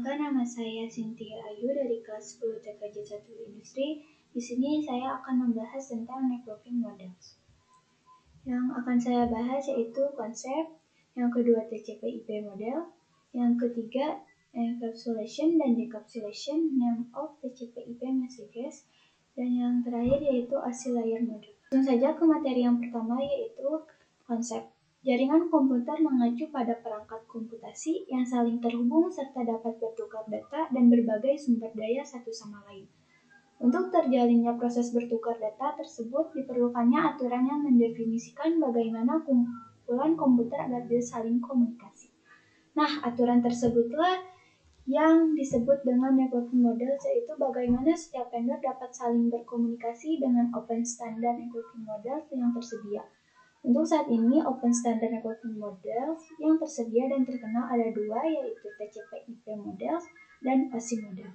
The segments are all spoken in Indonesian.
Perkenalkan, nama saya Cynthia Ayu dari kelas 10 TKJ 1 Industri. Di sini saya akan membahas tentang networking models. Yang akan saya bahas yaitu konsep, yang kedua TCP/IP model, yang ketiga encapsulation dan decapsulation name of TCP/IP messages, dan yang terakhir yaitu ACID layer model. Langsung saja ke materi yang pertama yaitu konsep. Jaringan komputer mengacu pada perangkat komputasi yang saling terhubung serta dapat bertukar data dan berbagai sumber daya satu sama lain. Untuk terjalinnya proses bertukar data tersebut diperlukannya aturan yang mendefinisikan bagaimana kumpulan komputer agar bisa saling komunikasi. Nah, aturan tersebutlah yang disebut dengan networking model, yaitu bagaimana setiap vendor dapat saling berkomunikasi dengan open standard networking model yang tersedia. Untuk saat ini, Open Standard Networking Models yang tersedia dan terkenal ada dua, yaitu TCP/IP Models dan ACID Model.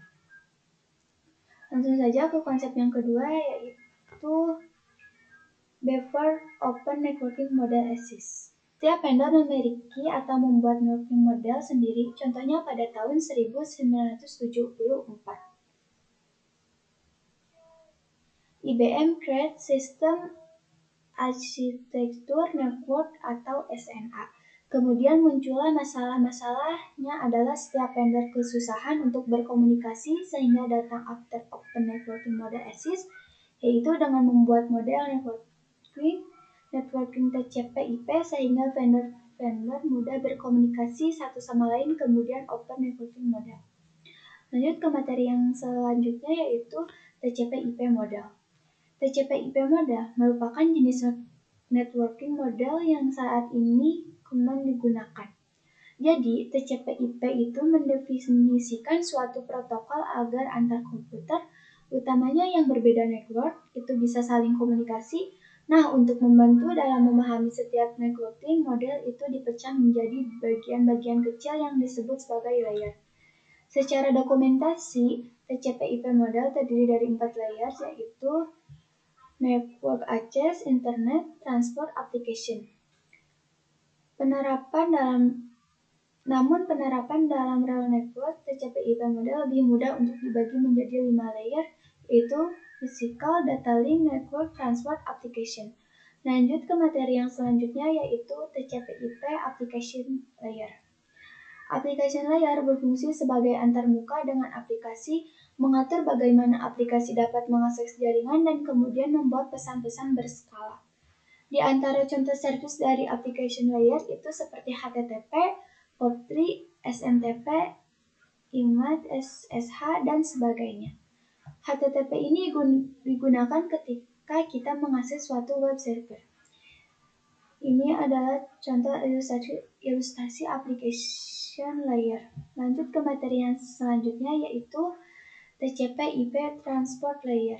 Langsung saja ke konsep yang kedua, yaitu Beaver Open Networking Model ACID. Setiap vendor memiliki atau membuat networking model sendiri, contohnya pada tahun 1974. IBM Create System Arsitektur Network atau SNA. Kemudian muncullah masalahnya adalah setiap vendor kesusahan untuk berkomunikasi sehingga datang after Open Networking Model ACID, yaitu dengan membuat model networking TCP/IP sehingga vendor mudah berkomunikasi satu sama lain, kemudian Open Networking Model. Lanjut ke materi yang selanjutnya yaitu TCP/IP Model. TCP/IP model merupakan jenis networking model yang saat ini common digunakan. Jadi, TCP/IP itu mendefinisikan suatu protokol agar antar komputer, utamanya yang berbeda network, itu bisa saling komunikasi. Nah, untuk membantu dalam memahami setiap networking model itu dipecah menjadi bagian-bagian kecil yang disebut sebagai layer. Secara dokumentasi, TCP/IP model terdiri dari 4 layer, yaitu Network Access, Internet, Transport, Application. Namun penerapan dalam real network TCP/IP model lebih mudah untuk dibagi menjadi 5 layer, yaitu Physical, Data Link, Network, Transport, Application. Lanjut ke materi yang selanjutnya yaitu TCP/IP Application Layer. Application layer berfungsi sebagai antarmuka dengan aplikasi, mengatur bagaimana aplikasi dapat mengakses jaringan dan kemudian membuat pesan-pesan berskala. Di antara contoh service dari application layer itu seperti HTTP, POP3, SMTP, IMAP, SSH, dan sebagainya. HTTP ini digunakan ketika kita mengakses suatu web server. Ini adalah contoh ilustrasi application layer. Lanjut ke materi yang selanjutnya yaitu TCP/IP Transport Layer.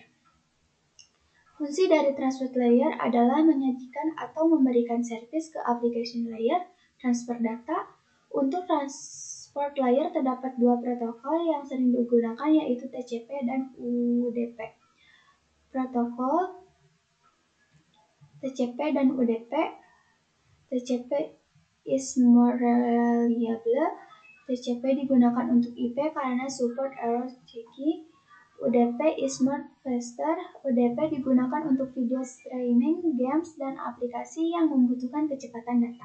Fungsi dari transport layer adalah menyajikan atau memberikan servis ke application layer, transfer data. Untuk transport layer terdapat dua protokol yang sering digunakan yaitu TCP dan UDP. Protokol TCP dan UDP. TCP is more reliable. TCP digunakan untuk IP karena support error checking. UDP is more faster. UDP digunakan untuk video streaming, games, dan aplikasi yang membutuhkan kecepatan data.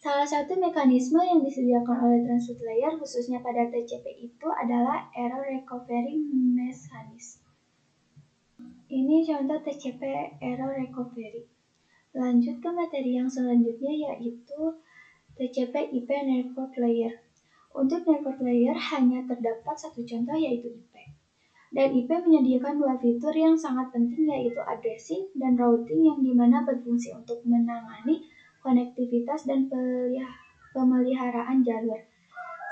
Salah satu mekanisme yang disediakan oleh transport layer khususnya pada TCP itu adalah error recovery mechanism. Ini contoh TCP error recovery. Lanjut ke materi yang selanjutnya yaitu TCP/IP Network Layer. Untuk network layer hanya terdapat satu contoh yaitu IP. Dan IP menyediakan dua fitur yang sangat penting yaitu addressing dan routing yang dimana berfungsi untuk menangani konektivitas dan pemeliharaan jalur.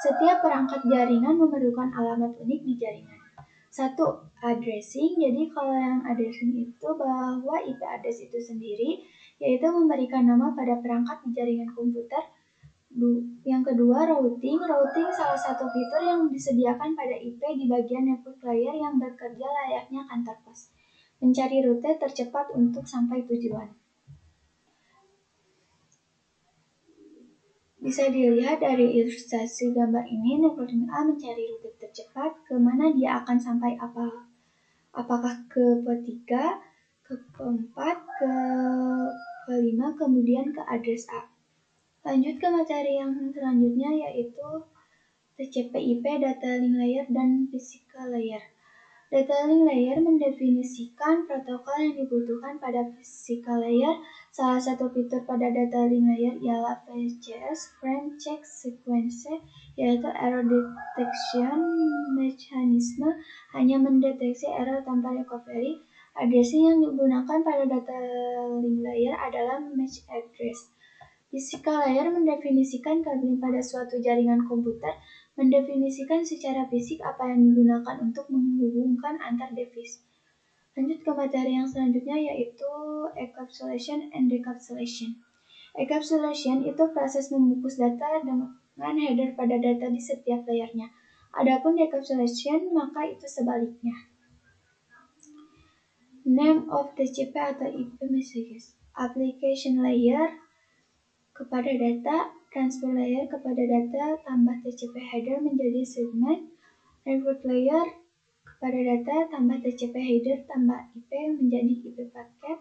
Setiap perangkat jaringan memerlukan alamat unik di jaringan. Satu, addressing. Jadi kalau yang addressing itu bahwa IP address itu sendiri, yaitu memberikan nama pada perangkat di jaringan komputer. Yang kedua, routing. Routing salah satu fitur yang disediakan pada IP di bagian network layer yang bekerja layaknya kantor pos, mencari rute tercepat untuk sampai tujuan. Bisa dilihat dari ilustrasi gambar ini, networking A mencari rute tercepat ke mana dia akan sampai apakah ke port 3, ke port 4, ke port 5, kemudian ke address A. Lanjut ke materi yang selanjutnya yaitu TCP/IP, data link layer, dan physical layer. Data link layer mendefinisikan protokol yang dibutuhkan pada physical layer. Salah satu fitur pada data link layer ialah VCS, Frame Check Sequence, yaitu error detection mechanism, hanya mendeteksi error tanpa recovery. Addressing yang digunakan pada data link layer adalah match address. Physical layer mendefinisikan kabel pada suatu jaringan komputer, mendefinisikan secara fisik apa yang digunakan untuk menghubungkan antar device. Lanjut ke materi yang selanjutnya yaitu encapsulation and decapsulation. Encapsulation itu proses membungkus data dengan header pada data di setiap layernya. Adapun decapsulation maka itu sebaliknya. Name of TCP atau IP messages. Application layer kepada data, transfer layer kepada data, tambah TCP header menjadi segmen, network layer kepada data, tambah TCP header, tambah IP menjadi IP paket,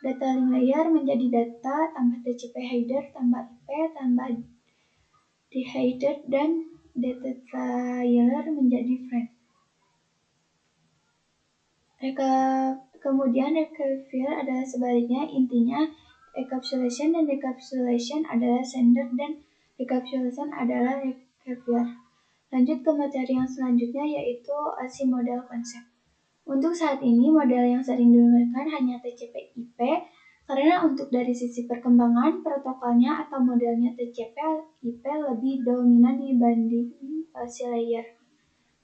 data link layer menjadi data, tambah TCP header, tambah IP, tambah di header, dan data trailer menjadi frame. Kemudian recovery adalah sebaliknya, intinya encapsulation dan decapsulation adalah sender dan decapsulation adalah receiver. Lanjut ke materi yang selanjutnya yaitu OSI model konsep. Untuk saat ini model yang sering digunakan hanya TCP/IP karena untuk dari sisi perkembangan protokolnya atau modelnya TCP/IP lebih dominan dibanding OSI layer.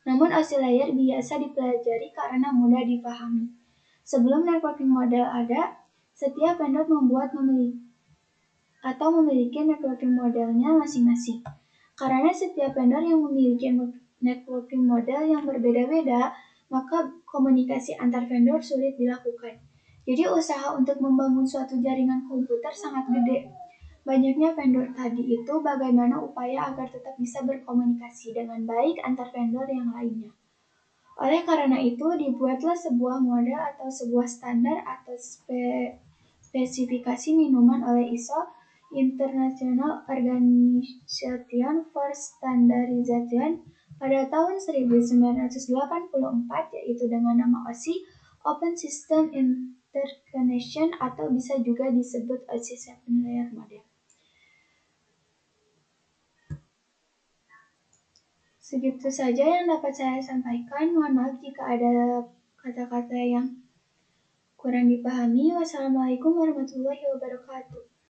Namun OSI layer biasa dipelajari karena mudah dipahami. Sebelum networking model ada, setiap vendor memiliki networking modelnya masing-masing. Karena setiap vendor yang memiliki networking model yang berbeda-beda, maka komunikasi antar vendor sulit dilakukan. Jadi usaha untuk membangun suatu jaringan komputer sangat gede. Banyaknya vendor tadi itu bagaimana upaya agar tetap bisa berkomunikasi dengan baik antar vendor yang lainnya. Oleh karena itu, dibuatlah sebuah model atau sebuah standar atau spesifikasi minuman oleh ISO, International Organization for Standardization, pada tahun 1984, yaitu dengan nama OSI, Open System Interconnection, atau bisa juga disebut OSI 7 Layer Model. Segitu saja yang dapat saya sampaikan. Mohon maaf jika ada kata-kata yang kurang dipahami. Wassalamualaikum warahmatullahi wabarakatuh.